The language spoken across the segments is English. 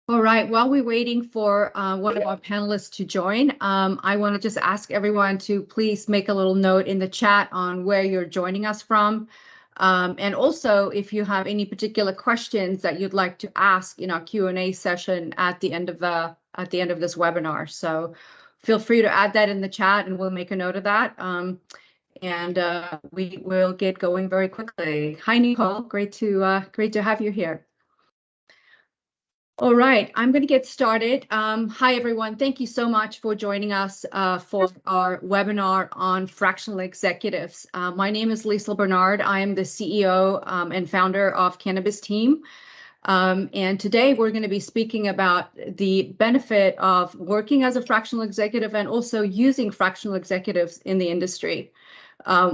All right, while we're waiting for one of our panelists to join, I want to just ask everyone to please make a little note in the chat on where you're joining us from. And also, if you have any particular questions that you'd like to ask in our Q&A session at the end of this webinar. So feel free to add that in the chat and we'll make a note of that. And we will get going very quickly. Hi, Nicole, great to have you here. All right, I'm going to get started. Hi, everyone. Thank you so much for joining us for our webinar on fractional executives. My name is Liesl Bernard. I am the CEO and founder of CannabizTeam. And today we're going to be speaking about the benefit of working as a fractional executive and also using fractional executives in the industry.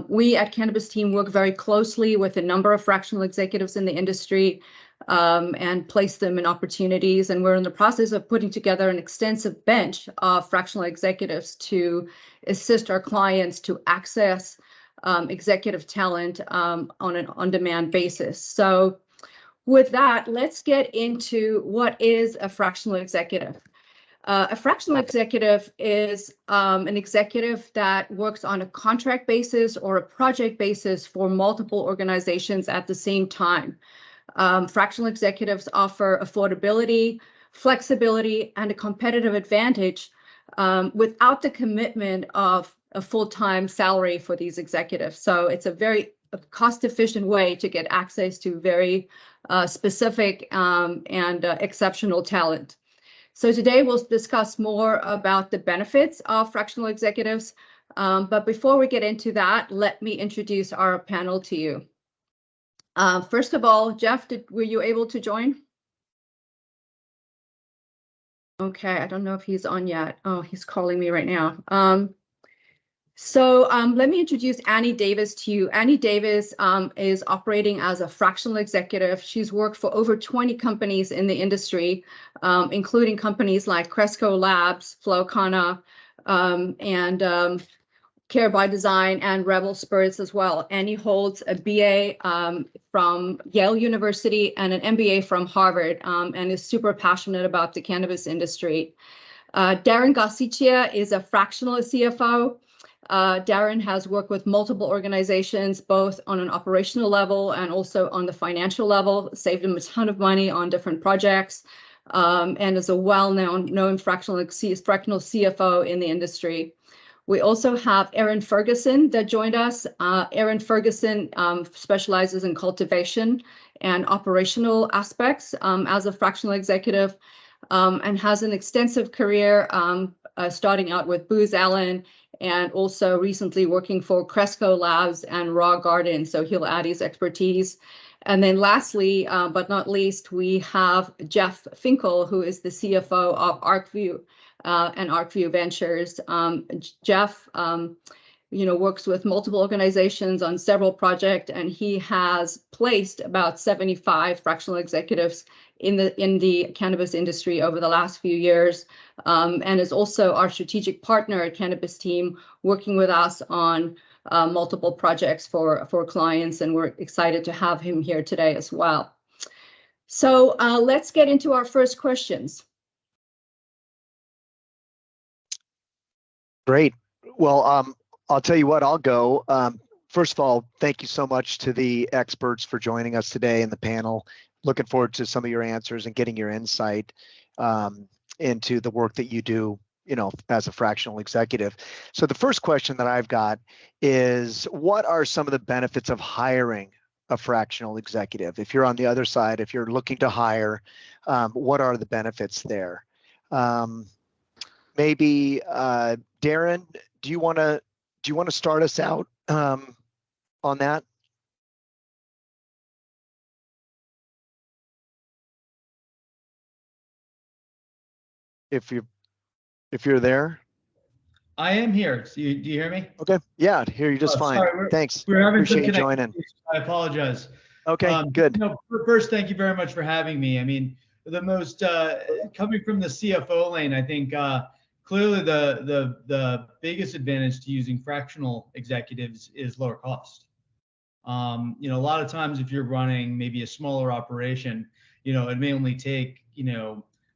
We at CannabizTeam work very closely with a number of fractional executives in the industry and place them in opportunities. And we're in the process of putting together an extensive bench of fractional executives to assist our clients to access executive talent on an on-demand basis. So with that, let's get into what is a fractional executive. A fractional executive is an executive that works on a contract basis or a project basis for multiple organizations at the same time. Fractional executives offer affordability, flexibility, and a competitive advantage without the commitment of a full-time salary for these executives. So it's a very cost-efficient way to get access to very specific and exceptional talent. So today we'll discuss more about the benefits of fractional executives. But before we get into that, let me introduce our panel to you. First of all, Jeff, were you able to join? Okay, I don't know if he's on yet. Oh, he's calling me right now. So let me introduce Annie Davis to you. Annie Davis is operating as a fractional executive. She's worked for over 20 companies in the industry, including companies like Cresco Labs, Flowcana, and Care by Design and Rebel Spirits as well. Annie holds a BA from Yale University and an MBA from Harvard and is super passionate about the cannabis industry. Darren Garcia is a fractional CFO. Darren has worked with multiple organizations, both on an operational level and also on the financial level, saved him a ton of money on different projects, and is a well-known fractional CFO in the industry. We also have Erin Ferguson that joined us. Erin Ferguson specializes in cultivation and operational aspects as a fractional executive and has an extensive career starting out with Booz Allen and also recently working for Cresco Labs and Raw Garden. So he'll add his expertise. And then lastly, but not least, we have Jeff Finkel, who is the CFO of ArcView and ArcView Ventures. Jeff, works with multiple organizations on several projects, and he has placed about 75 fractional executives in the cannabis industry over the last few years, and is also our strategic partner at CannabizTeam, working with us on multiple projects for clients, and we're excited to have him here today as well. So let's get into our first questions. Great. Well, I'll tell you what, I'll go. First of all, thank you so much to the experts for joining us today in the panel. Looking forward to some of your answers and getting your insight into the work that you do, as a fractional executive. So the first question that I've got is, what are some of the benefits of hiring a fractional executive? If you're on the other side, if you're looking to hire, what are the benefits there? Maybe Darren, do you want to start us out on that? If you're there. I am here. So do you hear me? Okay. Yeah, I hear you just fine. Sorry, Thanks. We're having Appreciate some you joining. I apologize. Okay, good. First, thank you very much for having me. I mean, the most coming from the CFO lane, I think clearly the biggest advantage to using fractional executives is lower cost. A lot of times if you're running maybe a smaller operation, it may only take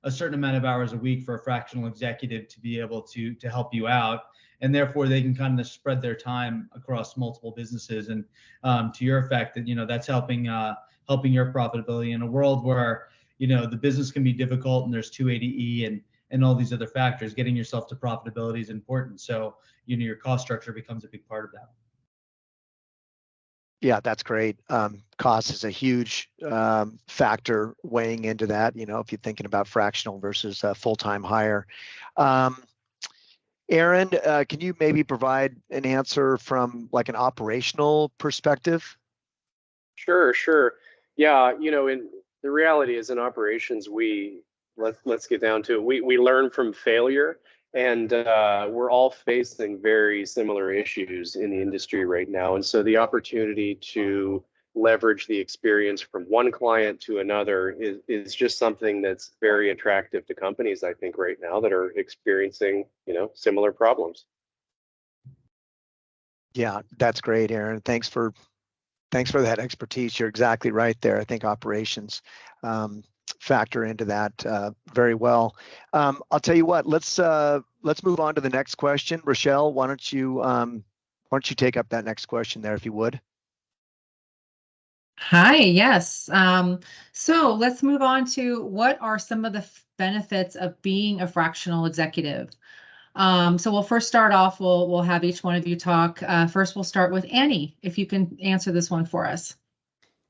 a certain amount of hours a week for a fractional executive to be able to help you out, and therefore they can kind of spread their time across multiple businesses. And to your effect, that that's helping your profitability in a world where the business can be difficult and there's 280E and all these other factors. Getting yourself to profitability is important. So your cost structure becomes a big part of that. Yeah, that's great. Cost is a huge factor weighing into that, if you're thinking about fractional versus full-time hire. Aaron, can you maybe provide an answer from like an operational perspective? Sure. Yeah, in the reality is in operations, let's get down to it. We learn from failure, and we're all facing very similar issues in the industry right now. And so the opportunity to leverage the experience from one client to another is just something that's very attractive to companies, I think, right now that are experiencing, similar problems. Yeah, that's great, Aaron. Thanks for that expertise. You're exactly right there. I think operations factor into that very well. I'll tell you what. Let's move on to the next question. Rochelle, why don't you take up that next question there, if you would? Hi, yes. So let's move on to what are some of the benefits of being a fractional executive. So we'll first start off, we'll have each one of you talk. First, we'll start with Annie, if you can answer this one for us.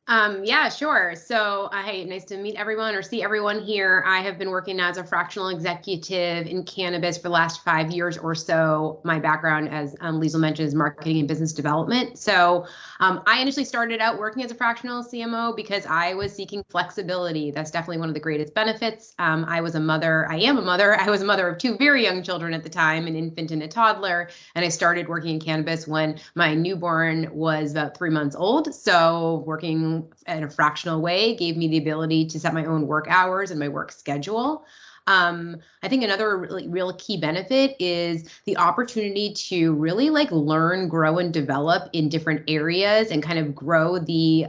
Yeah, sure. So, hey, nice to meet everyone or see everyone here. I have been working as a fractional executive in cannabis for the last 5 years or so. My background, as Liesl mentioned, is marketing and business development. So I initially started out working as a fractional CMO because I was seeking flexibility. That's definitely one of the greatest benefits. I am a mother. I was a mother of 2 very young children at the time, an infant and a toddler. And I started working in cannabis when my newborn was about 3 months old. So working in a fractional way gave me the ability to set my own work hours and my work schedule. I think another real key benefit is the opportunity to really learn, grow, and develop in different areas and kind of grow the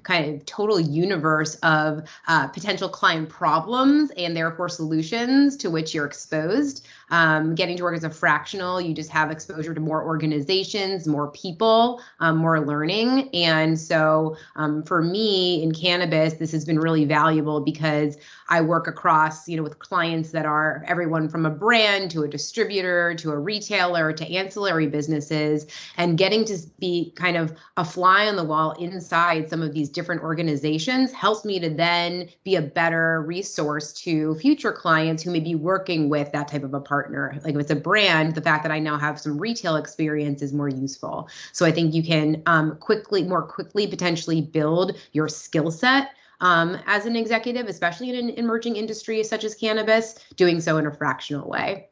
kind of total universe of potential client problems and therefore solutions to which you're exposed. Getting to work as a fractional, you just have exposure to more organizations, more people, more learning. And so for me in cannabis, this has been really valuable because I work across, with clients that are everyone from a brand to a distributor to a retailer to ancillary businesses, and getting to be kind of a fly on the wall inside some of these different organizations helps me to then be a better resource to future clients who may be working with that type of a partner. Like if it's a brand, the fact that I now have some retail experience is more useful. So I think you can more quickly potentially build your skill set as an executive, especially in an emerging industry such as cannabis, doing so in a fractional way.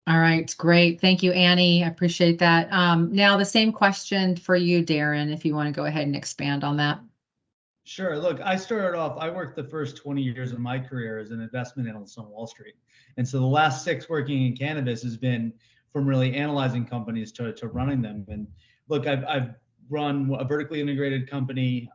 All right, great. Thank you, Annie. I appreciate that. Now the same question for you, Darren, if you want to go ahead and expand on that. Sure. Look, I worked the first 20 years of my career as an investment analyst on Wall Street. And so the last 6 working in cannabis has been from really analyzing companies to running them. And look, I've run a vertically integrated company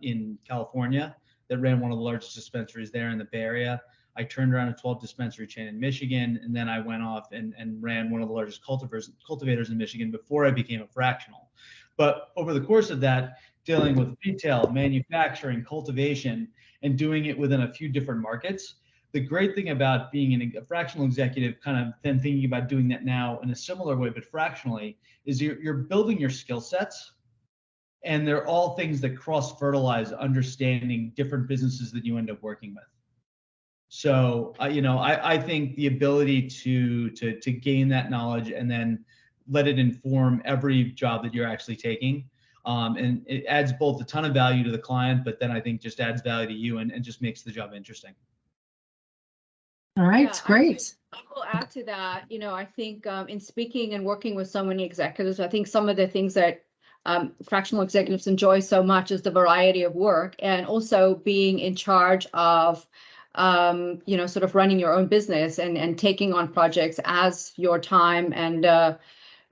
in California that ran one of the largest dispensaries there in the Bay Area. I turned around a 12 dispensary chain in Michigan, and then I went off and ran one of the largest cultivators in Michigan before I became a fractional. But over the course of that, dealing with retail, manufacturing, cultivation, and doing it within a few different markets, the great thing about being a fractional executive, kind of then thinking about doing that now in a similar way, but fractionally, is you're building your skill sets. And they're all things that cross-fertilize understanding different businesses that you end up working with. So, I think the ability to gain that knowledge and then let it inform every job that you're actually taking, and it adds both a ton of value to the client, but then I think just adds value to you and just makes the job interesting. All right, great. I will add to that. I think in speaking and working with so many executives, I think some of the things that fractional executives enjoy so much is the variety of work, and also being in charge of, sort of running your own business and taking on projects as your time and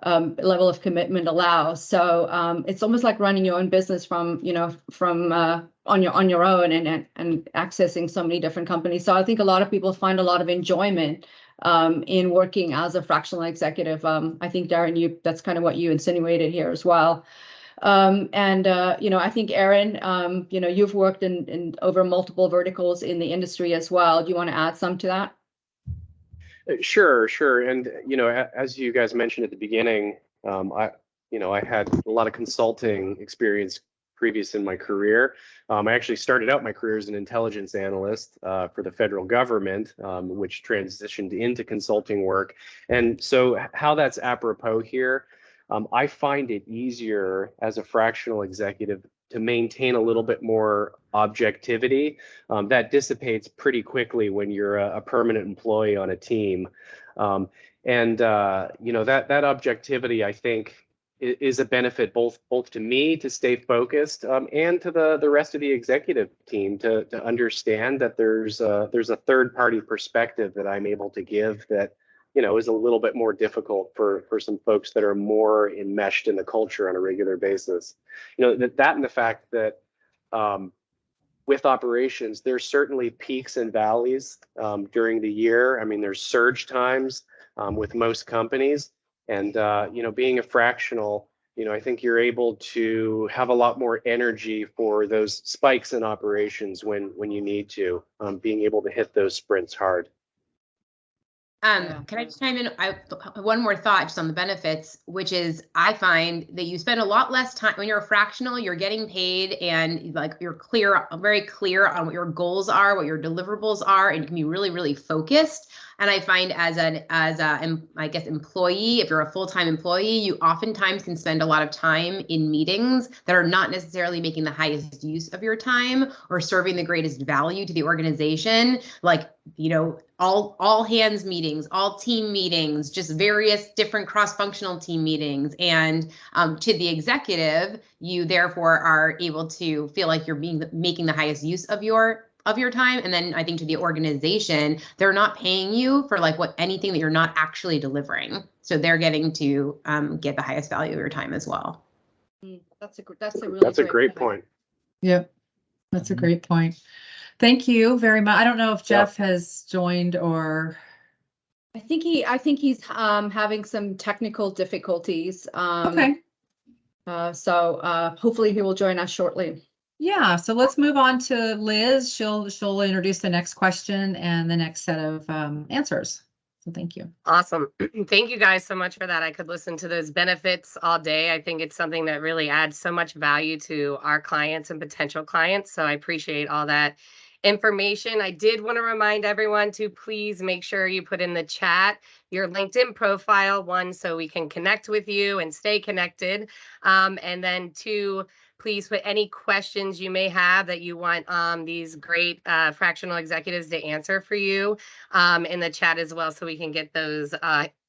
level of commitment allows. So it's almost like running your own business from on your own and accessing so many different companies. So I think a lot of people find a lot of enjoyment in working as a fractional executive. I think Darren, that's kind of what you insinuated here as well. I think Aaron, you've worked in over multiple verticals in the industry as well. Do you want to add some to that? Sure. And, as you guys mentioned at the beginning, I had a lot of consulting experience previous in my career. I actually started out my career as an intelligence analyst for the federal government, which transitioned into consulting work. And so how that's apropos here, I find it easier as a fractional executive to maintain a little bit more objectivity. That dissipates pretty quickly when you're a permanent employee on a team. That objectivity, I think, is a benefit both to me to stay focused and to the rest of the executive team to understand that there's a third party perspective that I'm able to give that is a little bit more difficult for some folks that are more enmeshed in the culture on a regular basis. That and the fact that with operations, there's certainly peaks and valleys during the year. I mean, there's surge times with most companies. And, being a fractional, I think you're able to have a lot more energy for those spikes in operations when you need to, being able to hit those sprints hard. Can I just chime in? One more thought just on the benefits, which is I find that you spend a lot less time when you're a fractional, you're getting paid and like you're very clear on what your goals are, what your deliverables are, and you can be really, really focused. And I find as a employee, if you're a full-time employee, you oftentimes can spend a lot of time in meetings that are not necessarily making the highest use of your time or serving the greatest value to the organization. Like, all hands meetings, all team meetings, just various different cross-functional team meetings. And to the executive, you therefore are able to feel like you're making the highest use of your time. And then I think to the organization, they're not paying you for anything that you're not actually delivering. So they're getting to get the highest value of your time as well. That's a great point. Yep. That's a great point. Thank you very much. I don't know if Jeff has joined or. I think he's having some technical difficulties. Okay. So hopefully he will join us shortly. Yeah, so let's move on to Liz. She'll introduce the next question and the next set of answers. So thank you. Awesome. Thank you guys so much for that. I could listen to those benefits all day. I think it's something that really adds so much value to our clients and potential clients. So I appreciate all that information. I did want to remind everyone to please make sure you put in the chat your LinkedIn profile, one, so we can connect with you and stay connected. And then two, please put any questions you may have that you want these great fractional executives to answer for you in the chat as well, so we can get those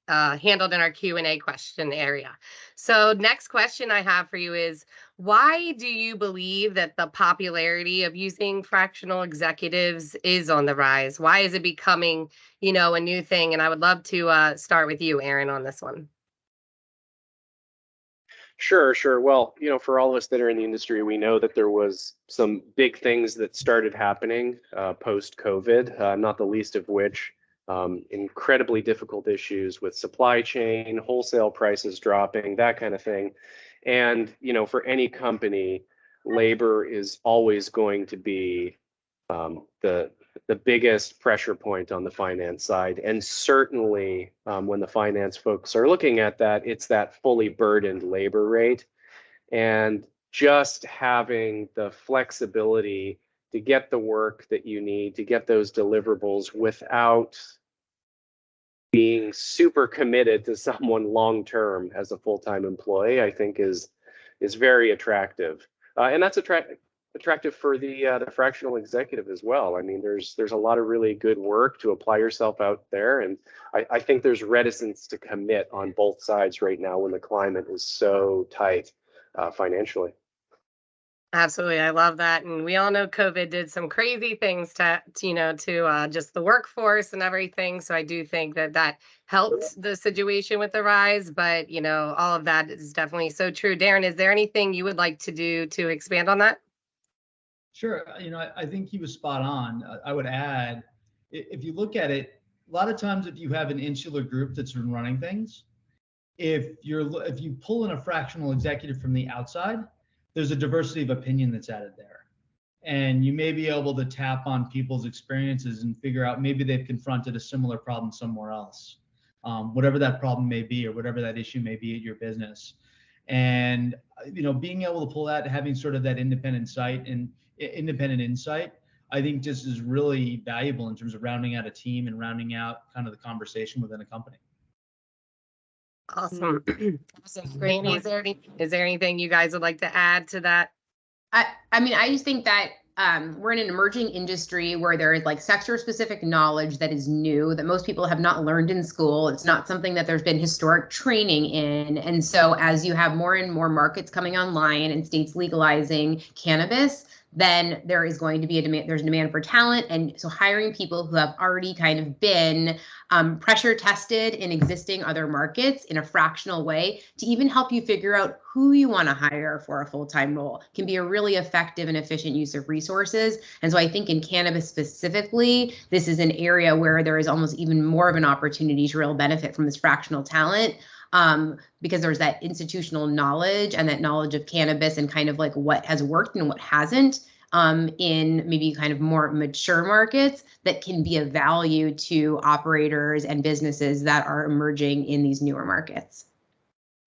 handled in our Q&A question area. So next question I have for you is, why do you believe that the popularity of using fractional executives is on the rise? Why is it becoming, a new thing? And I would love to start with you, Aaron, on this one. Sure. Well, for all of us that are in the industry, we know that there was some big things that started happening post-COVID, not the least of which incredibly difficult issues with supply chain, wholesale prices dropping, that kind of thing. And, for any company, labor is always going to be the biggest pressure point on the finance side. And certainly when the finance folks are looking at that, it's that fully burdened labor rate. And just having the flexibility to get the work that you need, to get those deliverables without being super committed to someone long-term as a full-time employee, I think is very attractive. And that's attractive for the fractional executive as well. I mean, there's a lot of really good work to apply yourself out there. And I think there's reticence to commit on both sides right now when the climate is so tight financially. Absolutely. I love that. And we all know COVID did some crazy things to just the workforce and everything. So I do think that that helped the situation with the rise. But, all of that is definitely so true. Darren, is there anything you would like to do to expand on that? Sure. I think he was spot on. I would add, if you look at it, a lot of times if you have an insular group that's been running things, if you pull in a fractional executive from the outside, there's a diversity of opinion that's added there. And you may be able to tap on people's experiences and figure out maybe they've confronted a similar problem somewhere else, whatever that problem may be or whatever that issue may be at your business. And being able to pull that, having sort of that independent insight, I think just is really valuable in terms of rounding out a team and rounding out kind of the conversation within a company. Awesome. Awesome. Great. Is there anything you guys would like to add to that? I just think that we're in an emerging industry where there is like sector specific knowledge that is new that most people have not learned in school. It's not something that there's been historic training in. And so as you have more and more markets coming online and states legalizing cannabis, then there is going to be there's a demand for talent. And so hiring people who have already kind of been pressure tested in existing other markets in a fractional way to even help you figure out who you want to hire for a full-time role can be a really effective and efficient use of resources. And so I think in cannabis specifically, this is an area where there is almost even more of an opportunity to real benefit from this fractional talent. Because there's that institutional knowledge and that knowledge of cannabis and kind of like what has worked and what hasn't in maybe kind of more mature markets that can be of value to operators and businesses that are emerging in these newer markets.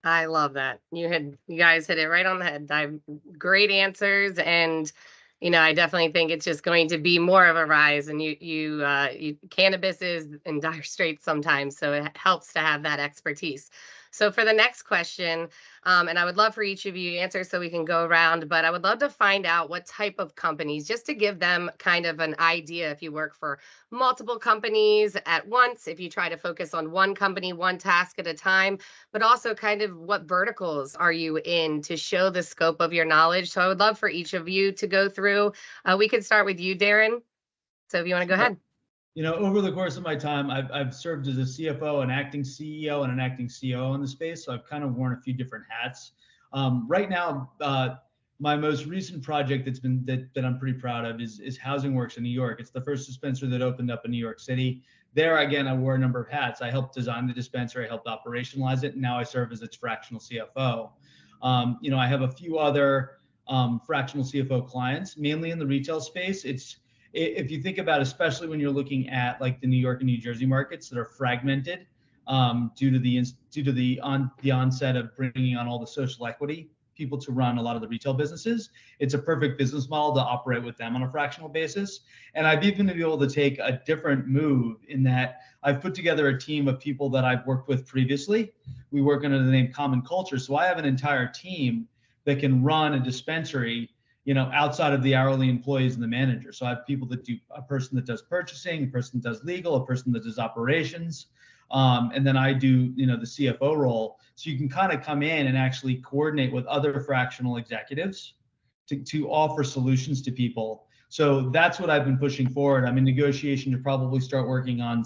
I love that. You guys hit it right on the head. Great answers. And I definitely think it's just going to be more of a rise. And cannabis is in dire straits sometimes, so it helps to have that expertise. So for the next question, and I would love for each of you to answer so we can go around, but I would love to find out what type of companies, just to give them kind of an idea if you work for multiple companies at once, if you try to focus on one company, one task at a time, but also kind of what verticals are you in to show the scope of your knowledge. So I would love for each of you to go through. We could start with you, Darren. So if you want to go ahead. Over the course of my time, I've served as a CFO, an acting CEO, and an acting COO in the space. So I've kind of worn a few different hats. Right now, my most recent project that I'm pretty proud of is Housing Works in New York. It's the first dispensary that opened up in New York City. There, again, I wore a number of hats. I helped design the dispensary, I helped operationalize it, and now I serve as its fractional CFO. I have a few other fractional CFO clients, mainly in the retail space. If you think about, especially when you're looking at like the New York and New Jersey markets that are fragmented due to the onset of bringing on all the social equity people to run a lot of the retail businesses, it's a perfect business model to operate with them on a fractional basis. And I've even been able to take a different move in that I've put together a team of people that I've worked with previously. We work under the name Common Culture. So I have an entire team that can run a dispensary outside of the hourly employees and the manager. So I have people that do a person that does purchasing, a person that does legal, a person that does operations. And then I do, the CFO role. So you can kind of come in and actually coordinate with other fractional executives to offer solutions to people. So that's what I've been pushing forward. I'm in negotiation to probably start working on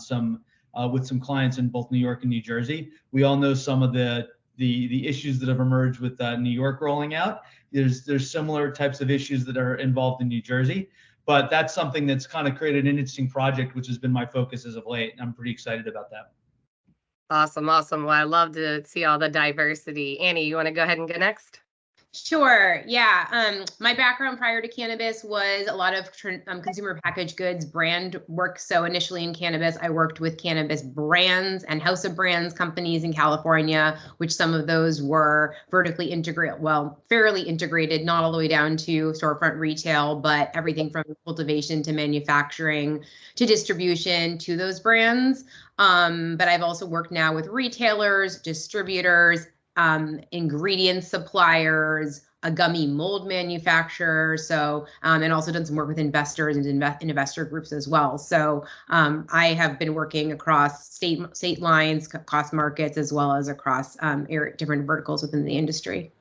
with some clients in both New York and New Jersey. We all know some of the issues that have emerged with New York rolling out. There's similar types of issues that are involved in New Jersey, but that's something that's kind of created an interesting project, which has been my focus as of late. And I'm pretty excited about that. Awesome. Well, I love to see all the diversity. Annie, you want to go ahead and go next? Sure. Yeah. My background prior to cannabis was a lot of consumer packaged goods brand work. So initially in cannabis, I worked with cannabis brands and house of brands companies in California, which some of those were vertically integrated, fairly integrated, not all the way down to storefront retail, but everything from cultivation to manufacturing to distribution to those brands. But I've also worked now with retailers, distributors, ingredient suppliers, a gummy mold manufacturer. So, and also done some work with investors and investor groups as well. So I have been working across state lines, across markets, as well as across different verticals within the industry.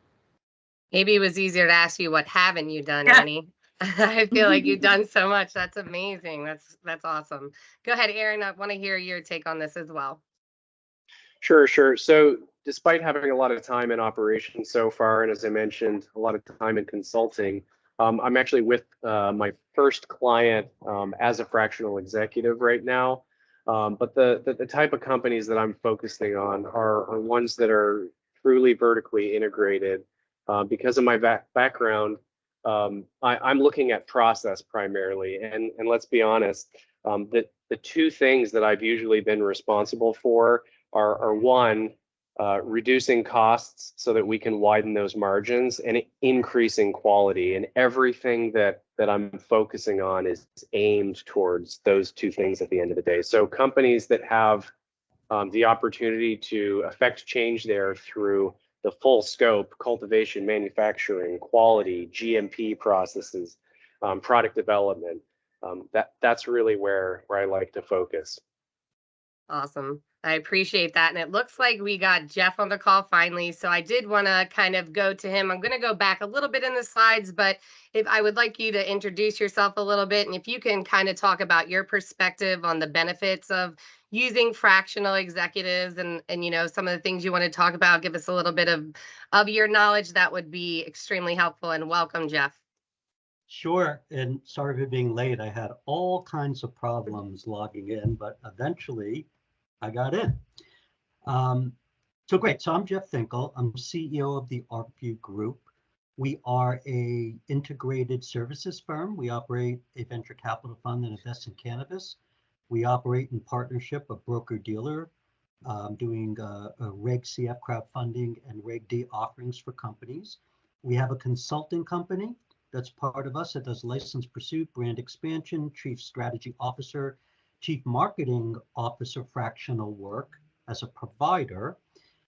Maybe it was easier to ask you what haven't you done, Yeah. Annie. I feel like you've done so much. That's amazing. That's awesome. Go ahead, Aaron. I want to hear your take on this as well. Sure, sure. So despite having a lot of time in operations so far, and as I mentioned, a lot of time in consulting, I'm actually with my first client as a fractional executive right now. But the type of companies that I'm focusing on are ones that are truly vertically integrated. Because of my background, I'm looking at process primarily, and let's be honest, the two things that I've usually been responsible for are one, reducing costs so that we can widen those margins, and increasing quality. And everything that I'm focusing on is aimed towards those two things at the end of the day. So companies that have the opportunity to affect change there through the full scope, cultivation, manufacturing, quality, GMP processes, product development, that's really where I like to focus. Awesome. I appreciate that. And it looks like we got Jeff on the call finally. So I did want to kind of go to him. I'm going to go back a little bit in the slides, but if I would like you to introduce yourself a little bit, and if you can kind of talk about your perspective on the benefits of using fractional executives and you know, some of the things you want to talk about, give us a little bit of your knowledge, that would be extremely helpful. And welcome, Jeff. Sure, and sorry for being late. I had all kinds of problems logging in, but eventually I got in. So great. So I'm Jeff Finkel. I'm CEO of the ArcView Group. We are a integrated services firm. We operate a venture capital fund that invests in cannabis. We operate in partnership, a broker-dealer, doing a Reg CF crowdfunding and Reg D offerings for companies. We have a consulting company that's part of us that does license pursuit, brand expansion, chief strategy officer, chief marketing officer, fractional work as a provider.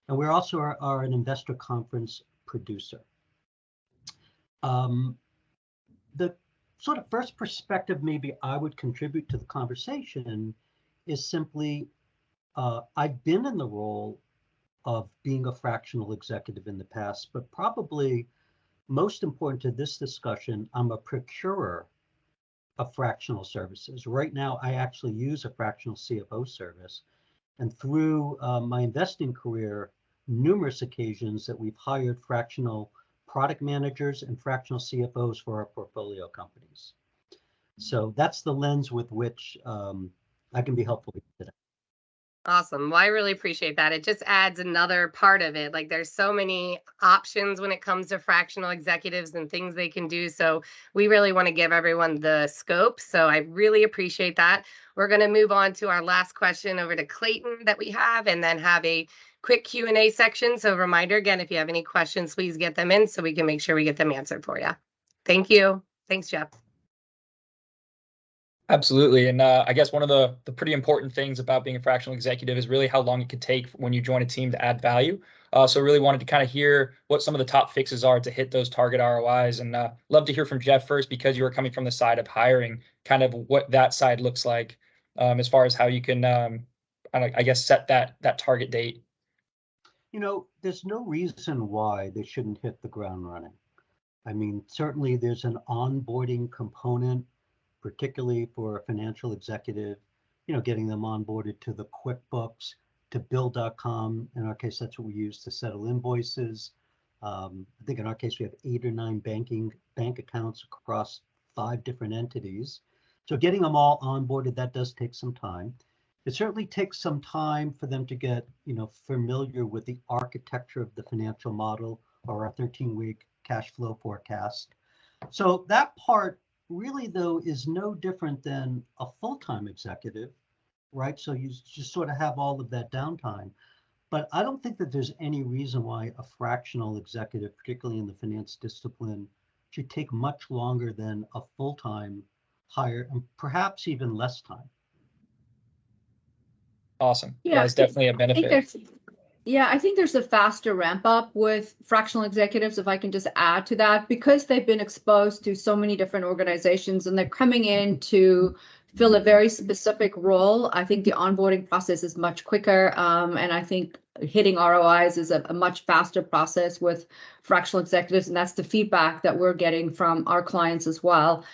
And we also are an investor conference producer. The sort of first perspective maybe I would contribute to the conversation is simply, I've been in the role of being a fractional executive in the past, but probably most important to this discussion, I'm a procurer of fractional services. Right now, I actually use a fractional CFO service. And through my investing career, numerous occasions that we've hired fractional product managers and fractional CFOs for our portfolio companies. So that's the lens with which I can be helpful today. Awesome. Well, I really appreciate that. It just adds another part of it. Like there's so many options when it comes to fractional executives and things they can do. So we really want to give everyone the scope. So I really appreciate that. We're going to move on to our last question over to Clayton that we have, and then have a quick Q&A section. So reminder again, if you have any questions, please get them in so we can make sure we get them answered for you. Thank you. Thanks, Jeff. Absolutely. And I guess one of the pretty important things about being a fractional executive is really how long it could take when you join a team to add value. So really wanted to kind of hear what some of the top fixes are to hit those target ROIs. And love to hear from Jeff first, because you are coming from the side of hiring, kind of what that side looks like as far as how you can, I guess, set that target date. You know, there's no reason why they shouldn't hit the ground running. I mean, certainly there's an onboarding component, particularly for a financial executive, you know, getting them onboarded to the QuickBooks, to Bill.com. In our case, that's what we use to settle invoices. I think in our case, we have 8 or 9 bank accounts across 5 different entities. So getting them all onboarded, that does take some time. It certainly takes some time for them to get, you know, familiar with the architecture of the financial model or our 13-week cash flow forecast. So that part really, though, is no different than a full-time executive, right? So you just sort of have all of that downtime. But I don't think that there's any reason why a fractional executive, particularly in the finance discipline, should take much longer than a full-time hire, and perhaps even less time. Awesome. Yeah, That's definitely a benefit. I think there's a faster ramp up with fractional executives, if I can just add to that, because they've been exposed to so many different organizations and they're coming in to fill a very specific role. I think the onboarding process is much quicker. And I think hitting ROIs is a much faster process with fractional executives, and that's the feedback that we're getting from our clients as well.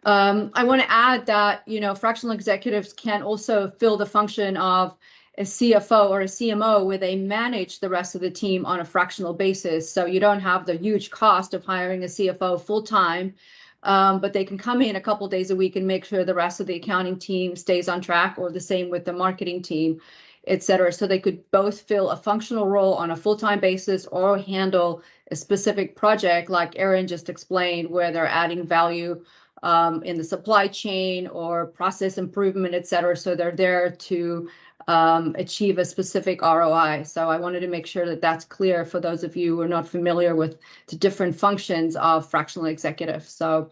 I want to add that, fractional executives can also fill the function of a CFO or a CMO where they manage the rest of the team on a fractional basis. So you don't have the huge cost of hiring a CFO full-time, but they can come in a couple days a week and make sure the rest of the accounting team stays on track, or the same with the marketing team, et cetera. So they could both fill a functional role on a full-time basis or handle a specific project like Erin just explained, where they're adding value in the supply chain or process improvement, et cetera. So they're there to achieve a specific ROI. So I wanted to make sure that that's clear for those of you who are not familiar with the different functions of fractional executive. So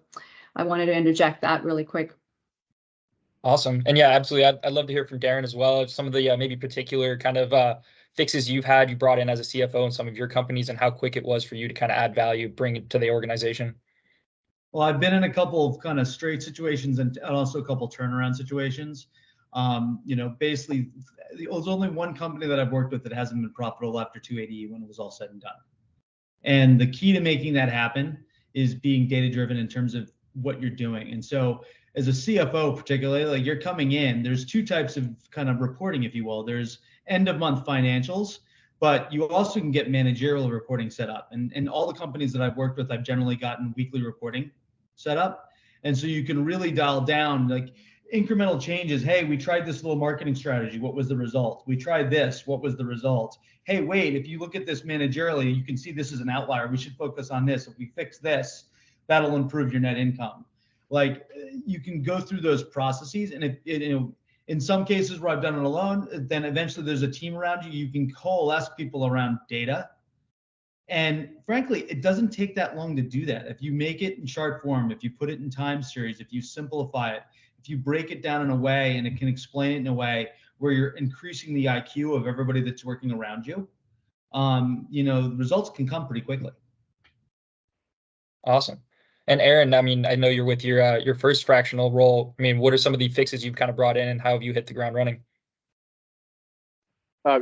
I wanted to interject that really quick. Awesome. And yeah, absolutely. I'd love to hear from Darren as well. Some of the maybe particular kind of fixes you brought in as a CFO in some of your companies, and how quick it was for you to kind of add value, bring it to the organization. Well, I've been in a couple of kind of straight situations and also a couple turnaround situations. Basically, there's only one company that I've worked with that hasn't been profitable after 280E when it was all said and done. And the key to making that happen is being data-driven in terms of what you're doing. And so as a CFO particularly, like, you're coming in, there's two types of kind of reporting, if you will. There's end-of-month financials, but you also can get managerial reporting set up. And all the companies that I've worked with, I've generally gotten weekly reporting set up. And so you can really dial down like incremental changes. Hey, we tried this little marketing strategy. What was the result? We tried this. What was the result? Hey, wait, if you look at this managerially, you can see this is an outlier. We should focus on this. If we fix this, that'll improve your net income. Like, you can go through those processes, and in some cases where I've done it alone, then eventually there's a team around you. You can coalesce people around data. And frankly, it doesn't take that long to do that. If you make it in chart form, if you put it in time series, if you simplify it, if you break it down in a way and it can explain it in a way where you're increasing the IQ of everybody that's working around you, the results can come pretty quickly. Awesome. And Erin, I mean, I know you're with your first fractional role. I mean, what are some of the fixes you've kind of brought in, and how have you hit the ground running?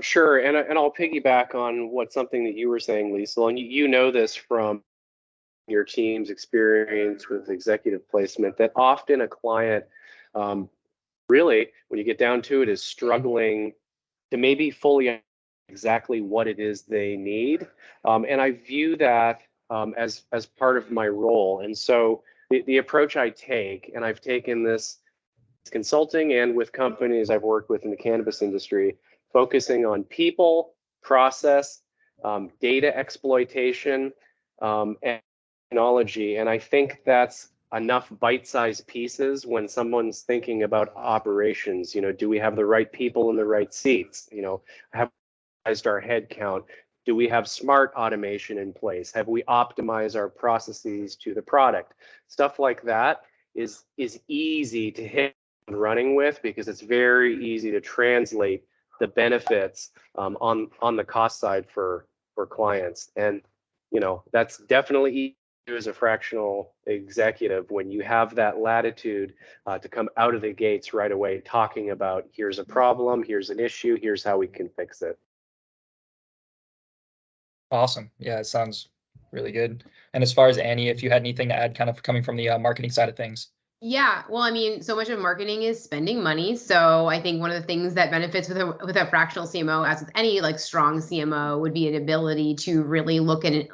Sure, and I'll piggyback on something that you were saying, Lisa, and you know this from your team's experience with executive placement, that often a client, really, when you get down to it, is struggling to maybe fully exactly what it is they need, and I view that as part of my role. And so the approach I take, and I've taken this consulting and with companies I've worked with in the cannabis industry, focusing on people, process, data exploitation, and technology. And I think that's enough bite-sized pieces when someone's thinking about operations. Do we have the right people in the right seats? Have we optimized our head count? Do we have smart automation in place? Have we optimized our processes to the product? Stuff like that is easy to hit and running with, because it's very easy to translate the benefits on the cost side for clients. And that's definitely easy to do as a fractional executive when you have that latitude to come out of the gates right away talking about, here's a problem, here's an issue, here's how we can fix it. Awesome. Yeah, it sounds really good. And as far as Annie, if you had anything to add, kind of coming from the marketing side of things. Yeah, well, I mean, so much of marketing is spending money. So I think one of the things that benefits with a fractional CMO, as with any like strong CMO, would be an ability to really look and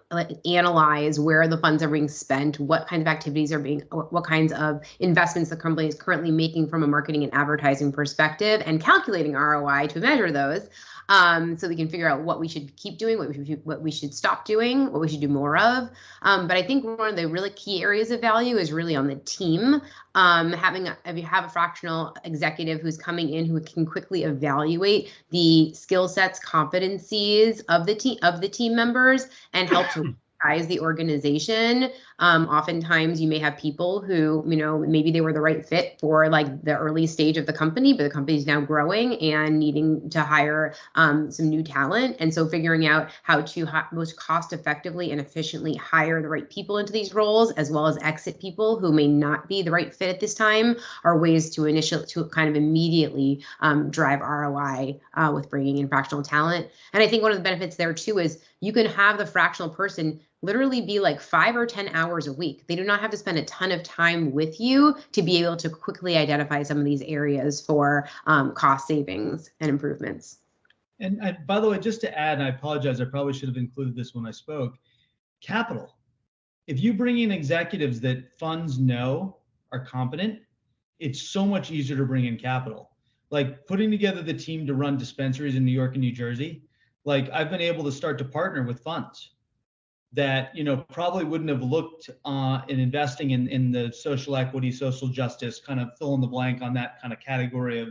analyze where the funds are being spent, what kinds of activities are what kinds of investments the company is currently making from a marketing and advertising perspective, and calculating ROI to measure those. So we can figure out what we should keep doing, what we should stop doing, what we should do more of. But I think one of the really key areas of value is really on the team. If you have a fractional executive who's coming in who can quickly evaluate the skill sets, competencies of the team members, and help to size the organization, oftentimes you may have people who, maybe they were the right fit for like the early stage of the company, but the company's now growing and needing to hire some new talent. And so figuring out how to most cost effectively and efficiently hire the right people into these roles, as well as exit people who may not be the right fit at this time, are ways to kind of immediately drive ROI with bringing in fractional talent. And I think one of the benefits there too is you can have the fractional person literally be like 5 or 10 hours a week. They do not have to spend a ton of time with you to be able to quickly identify some of these areas for cost savings and improvements. And by the way, just to add, and I apologize, I probably should have included this when I spoke, capital. If you bring in executives that funds know are competent, it's so much easier to bring in capital. Like putting together the team to run dispensaries in New York and New Jersey, like I've been able to start to partner with funds that probably wouldn't have looked in investing in the social equity, social justice, kind of fill in the blank on that kind of category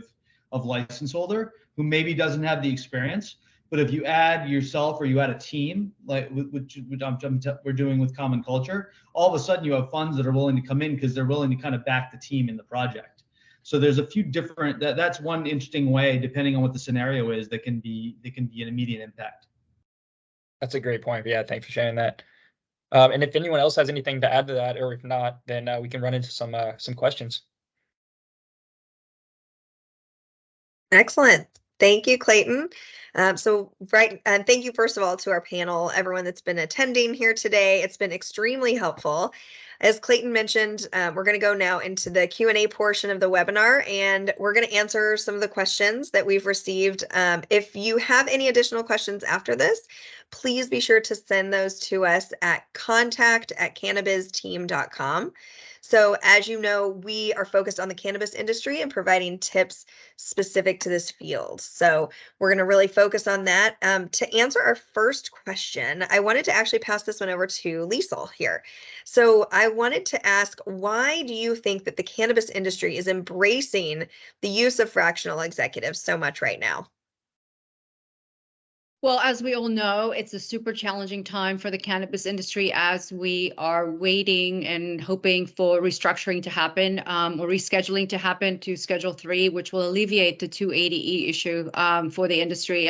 of license holder who maybe doesn't have the experience. But if you add yourself or you add a team, like which we're doing with Common Culture, all of a sudden you have funds that are willing to come in because they're willing to kind of back the team in the project. So there's a few different, that's one interesting way, depending on what the scenario is, that can be an immediate impact. That's a great point. Yeah, thanks for sharing that. And if anyone else has anything to add to that, or if not, then we can run into some questions. Excellent. Thank you, Clayton. And thank you, first of all, to our panel, everyone that's been attending here today. It's been extremely helpful. As Clayton mentioned, we're going to go now into the Q&A portion of the webinar, and we're going to answer some of the questions that we've received. If you have any additional questions after this, please be sure to send those to us at contact@CannabizTeam.com. So as you know, we are focused on the cannabis industry and providing tips specific to this field. So we're going to really focus on that. To answer our first question, I wanted to actually pass this one over to Liesl here. So I wanted to ask, why do you think that the cannabis industry is embracing the use of fractional executives so much right now? Well, as we all know, it's a super challenging time for the cannabis industry as we are waiting and hoping for restructuring to happen or rescheduling to happen to Schedule 3, which will alleviate the 280E issue for the industry.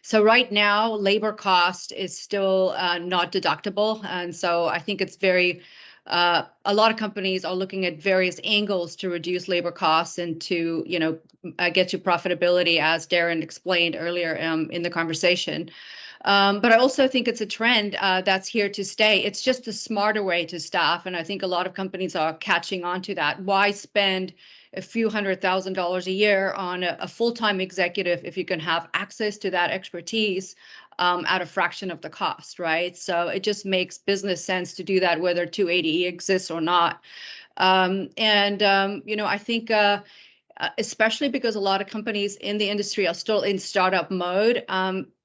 So right now, labor cost is still not deductible. And so I think it's a lot of companies are looking at various angles to reduce labor costs and to, get to profitability, as Darren explained earlier in the conversation. But I also think it's a trend that's here to stay. It's just a smarter way to staff. And I think a lot of companies are catching on to that. Why spend a few $100,000 a year on a full-time executive if you can have access to that expertise at a fraction of the cost, right? So it just makes business sense to do that, whether 280E exists or not. I think especially because a lot of companies in the industry are still in startup mode,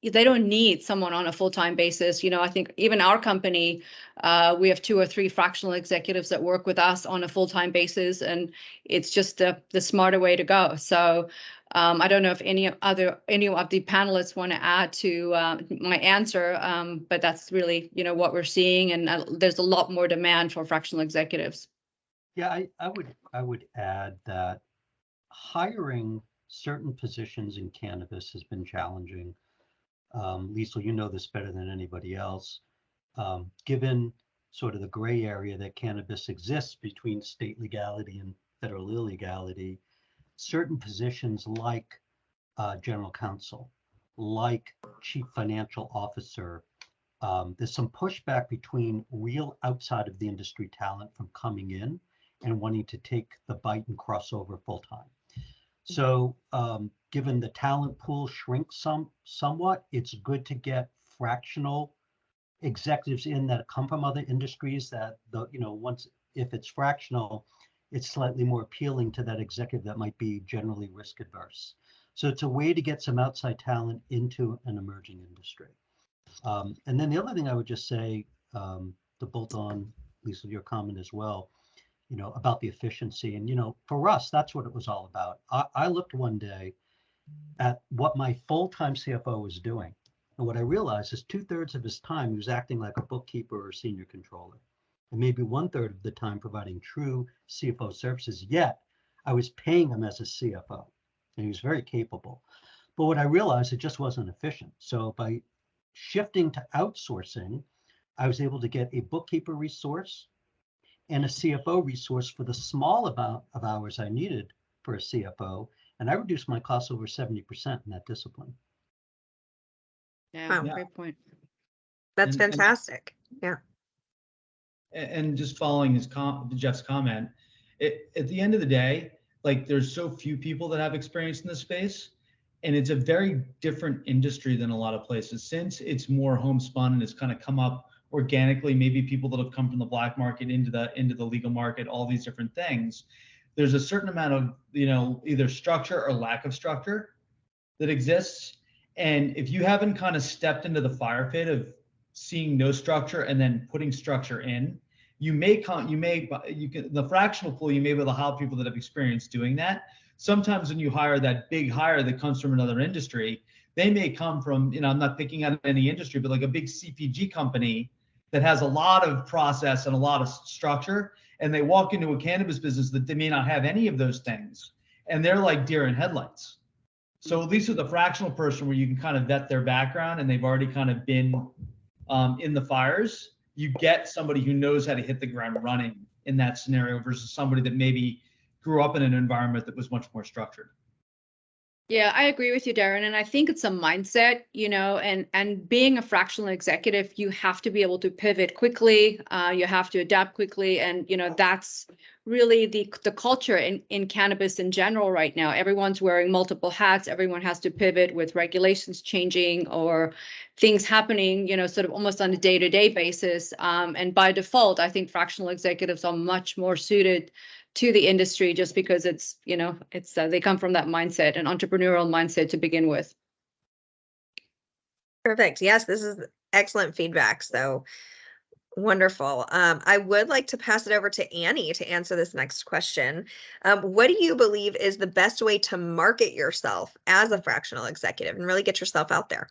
they don't need someone on a full-time basis. I think even our company, we have 2 or 3 fractional executives that work with us on a full-time basis, and it's just the smarter way to go. So I don't know if any of the panelists want to add to my answer, but that's really, what we're seeing, and there's a lot more demand for fractional executives. Yeah, I would add that hiring certain positions in cannabis has been challenging. Liesl, you know this better than anybody else. Given sort of the gray area that cannabis exists between state legality and federal illegality, certain positions like general counsel, like chief financial officer, there's some pushback between real outside of the industry talent from coming in and wanting to take the bite and cross over full time. So given the talent pool shrinks somewhat, it's good to get fractional executives in that come from other industries that, if it's fractional, it's slightly more appealing to that executive that might be generally risk adverse. So it's a way to get some outside talent into an emerging industry. And then the other thing I would just say, to bolt on, Liesl, your comment as well, about the efficiency. And, for us, that's what it was all about. I looked one day at what my full-time CFO was doing And what I realized is 2/3 of his time he was acting like a bookkeeper or senior controller, and maybe 1/3 of the time providing true CFO services. Yet I was paying him as a CFO, and he was very capable. But what I realized, it just wasn't efficient. So by shifting to outsourcing, I was able to get a bookkeeper resource and a CFO resource for the small amount of hours I needed for a CFO, and I reduced my costs over 70% in that discipline. Yeah, Wow. great point. That's And- fantastic. Yeah. And just following Jeff's comment, at the end of the day, like there's so few people that have experience in this space, and it's a very different industry than a lot of places. Since it's more homespun and it's kind of come up organically, maybe people that have come from the black market into the legal market, all these different things. There's a certain amount of, either structure or lack of structure that exists. And if you haven't kind of stepped into the fire pit of seeing no structure and then putting structure in, the fractional pool, you may be able to help people that have experience doing that. Sometimes when you hire that big hire that comes from another industry, they may come from, I'm not picking out any industry, but like a big CPG company that has a lot of process and a lot of structure, and they walk into a cannabis business that they may not have any of those things, and they're like deer in headlights. So at least with a fractional person where you can kind of vet their background and they've already kind of been in the fires, you get somebody who knows how to hit the ground running in that scenario versus somebody that maybe grew up in an environment that was much more structured. Yeah, I agree with you, Darren. And I think it's a mindset, and being a fractional executive, you have to be able to pivot quickly. You have to adapt quickly. And, that's really the culture in cannabis in general right now. Everyone's wearing multiple hats. Everyone has to pivot with regulations changing or things happening, sort of almost on a day-to-day basis. And by default, I think fractional executives are much more suited to the industry just because it's they come from that mindset, an entrepreneurial mindset to begin with. Perfect. Yes, this is excellent feedback. So wonderful. I would like to pass it over to Annie to answer this next question. What do you believe is the best way to market yourself as a fractional executive and really get yourself out there?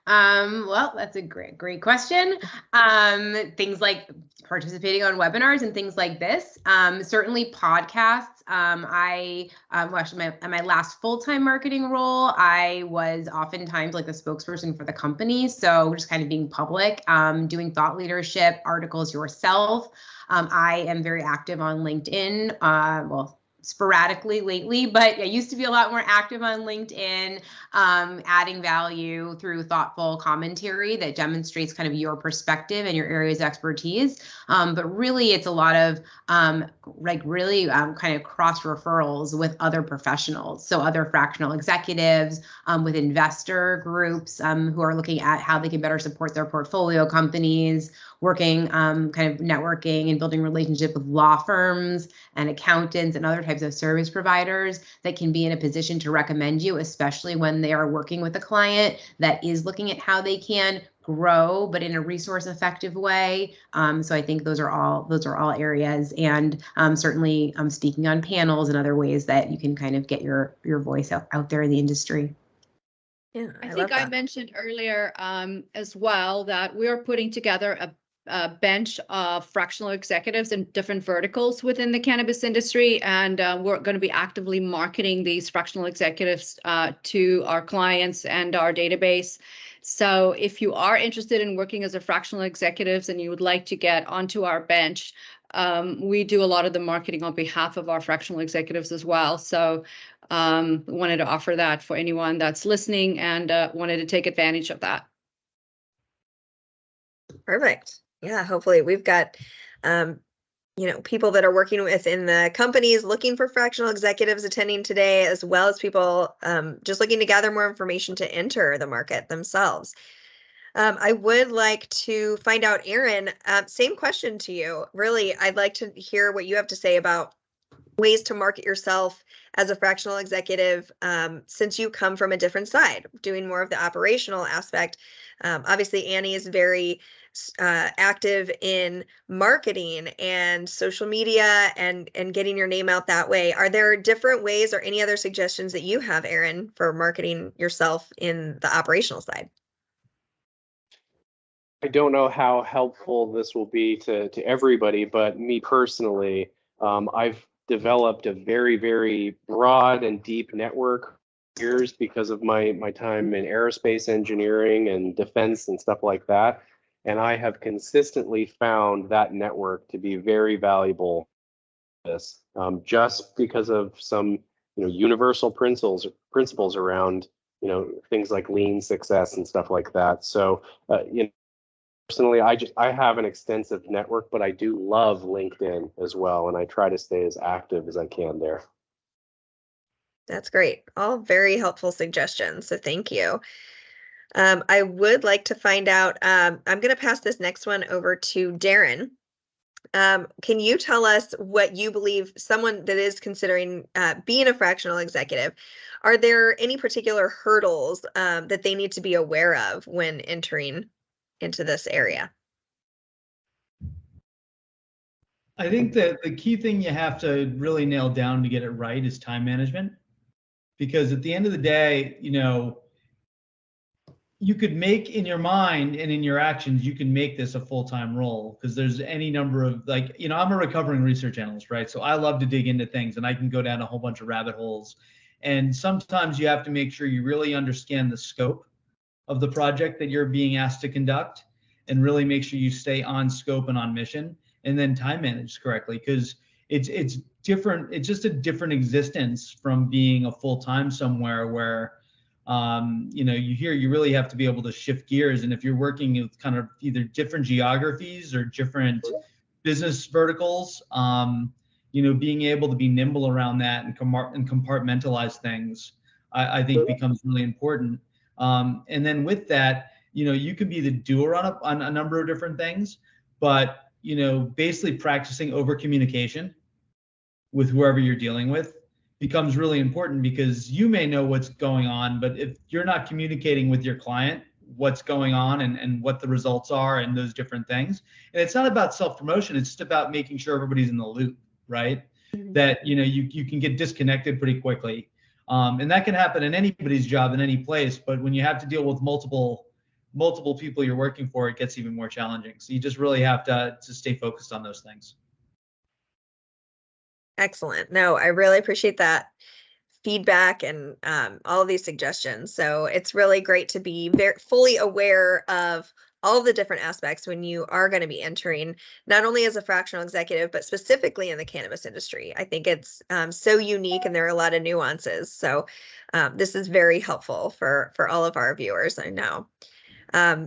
Well, that's a great question. Things like participating on webinars and things like this. Certainly podcasts. Actually, my last full-time marketing role, I was oftentimes like the spokesperson for the company. So just kind of being public, doing thought leadership, articles yourself. I am very active on LinkedIn. Sporadically lately, but I used to be a lot more active on LinkedIn, adding value through thoughtful commentary that demonstrates kind of your perspective and your areas of expertise. But really, it's a lot of kind of cross referrals with other professionals. So other fractional executives, with investor groups who are looking at how they can better support their portfolio companies, working kind of networking and building relationship with law firms and accountants and other types of service providers that can be in a position to recommend you, especially when they are working with a client that is looking at how they can grow, but in a resource effective way. So I think those are all areas, and certainly speaking on panels and other ways that you can kind of get your voice out there in the industry. Yeah, I think I mentioned earlier as well that we are putting together a bench of fractional executives in different verticals within the cannabis industry, and we're going to be actively marketing these fractional executives to our clients and our database. So if you are interested in working as a fractional executive and you would like to get onto our bench, we do a lot of the marketing on behalf of our fractional executives as well. So wanted to offer that for anyone that's listening and wanted to take advantage of that. Perfect. Yeah, hopefully we've got, people that are working within the companies looking for fractional executives attending today, as well as people just looking to gather more information to enter the market themselves. I would like to find out, Aaron, same question to you. Really, I'd like to hear what you have to say about ways to market yourself as a fractional executive, since you come from a different side, doing more of the operational aspect. Obviously, Annie is very active in marketing and social media and getting your name out that way. Are there different ways or any other suggestions that you have, Aaron, for marketing yourself in the operational side? I don't know how helpful this will be to everybody, but me personally, I've developed a very, very broad and deep network years because of my time in aerospace engineering and defense and stuff like that. And I have consistently found that network to be very valuable. This just because of some universal principles around things like lean success and stuff like that. So personally, I have an extensive network, but I do love LinkedIn as well, and I try to stay as active as I can there. That's great. All very helpful suggestions. So thank you. I would like to find out, I'm going to pass this next one over to Darren. Can you tell us what you believe someone that is considering being a fractional executive, are there any particular hurdles that they need to be aware of when entering into this area? I think that the key thing you have to really nail down to get it right is time management. Because at the end of the day, you could make in your mind and in your actions, you can make this a full-time role, because there's any number of I'm a recovering research analyst, right? So I love to dig into things and I can go down a whole bunch of rabbit holes. And sometimes you have to make sure you really understand the scope of the project that you're being asked to conduct and really make sure you stay on scope and on mission, and then time manage correctly, because it's different. It's just a different existence from being a full-time somewhere where you really have to be able to shift gears. And if you're working with kind of either different geographies or different business verticals, being able to be nimble around that and compartmentalize things, I think becomes really important. And then with that, you can be the doer on a number of different things, but basically practicing over communication with whoever you're dealing with becomes really important, because you may know what's going on, but if you're not communicating with your client what's going on and what the results are and those different things, and it's not about self-promotion, it's just about making sure everybody's in the loop, right? Mm-hmm. That you can get disconnected pretty quickly, and that can happen in anybody's job in any place, but when you have to deal with multiple people you're working for, it gets even more challenging. So you just really have to stay focused on those things. Excellent. No, I really appreciate that feedback and all of these suggestions. So it's really great to be very fully aware of all the different aspects when you are going to be entering, not only as a fractional executive, but specifically in the cannabis industry. I think it's so unique and there are a lot of nuances. So this is very helpful for all of our viewers, I know.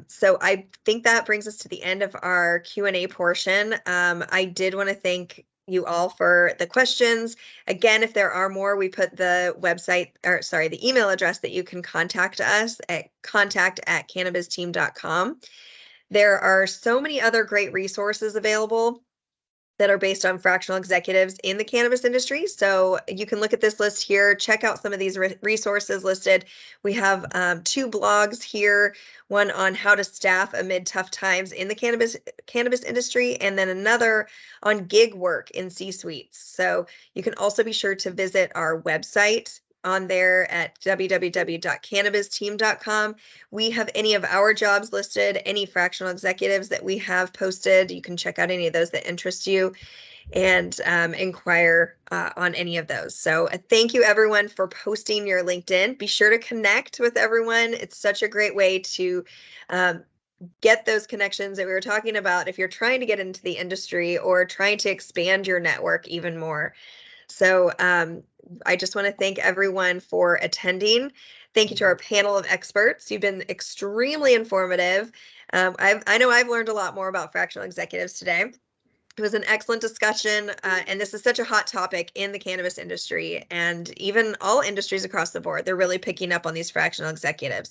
So I think that brings us to the end of our Q&A portion. I did want to thank you all for the questions. Again, if there are more, we put the the email address that you can contact us at contact@CannabizTeam.com. There are so many other great resources available that are based on fractional executives in the cannabis industry. So you can look at this list here, check out some of these resources listed. We have 2 blogs here, one on how to staff amid tough times in the cannabis industry, and then another on gig work in C-suites. So you can also be sure to visit our website on there at www.CannabizTeam.com. We have any of our jobs listed, any fractional executives that we have posted. You can check out any of those that interest you and inquire on any of those. So thank you everyone for posting your LinkedIn. Be sure to connect with everyone. It's such a great way to get those connections that we were talking about if you're trying to get into the industry or trying to expand your network even more. So I just want to thank everyone for attending. Thank you to our panel of experts. You've been extremely informative. I know I've learned a lot more about fractional executives today. It was an excellent discussion, and this is such a hot topic in the cannabis industry and even all industries across the board. They're really picking up on these fractional executives.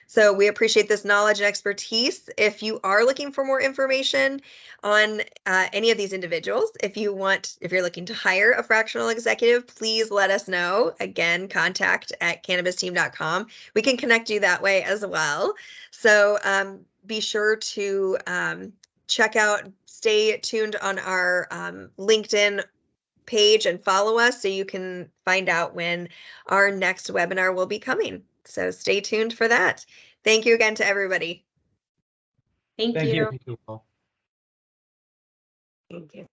So we appreciate this knowledge and expertise. If you are looking for more information on any of these individuals, if you're looking to hire a fractional executive, please let us know. Again, contact@CannabizTeam.com. We can connect you that way as well. So be sure to stay tuned on our LinkedIn page and follow us so you can find out when our next webinar will be coming. So stay tuned for that. Thank you again to everybody. Thank Thank you. you. Thank you all. Thank you.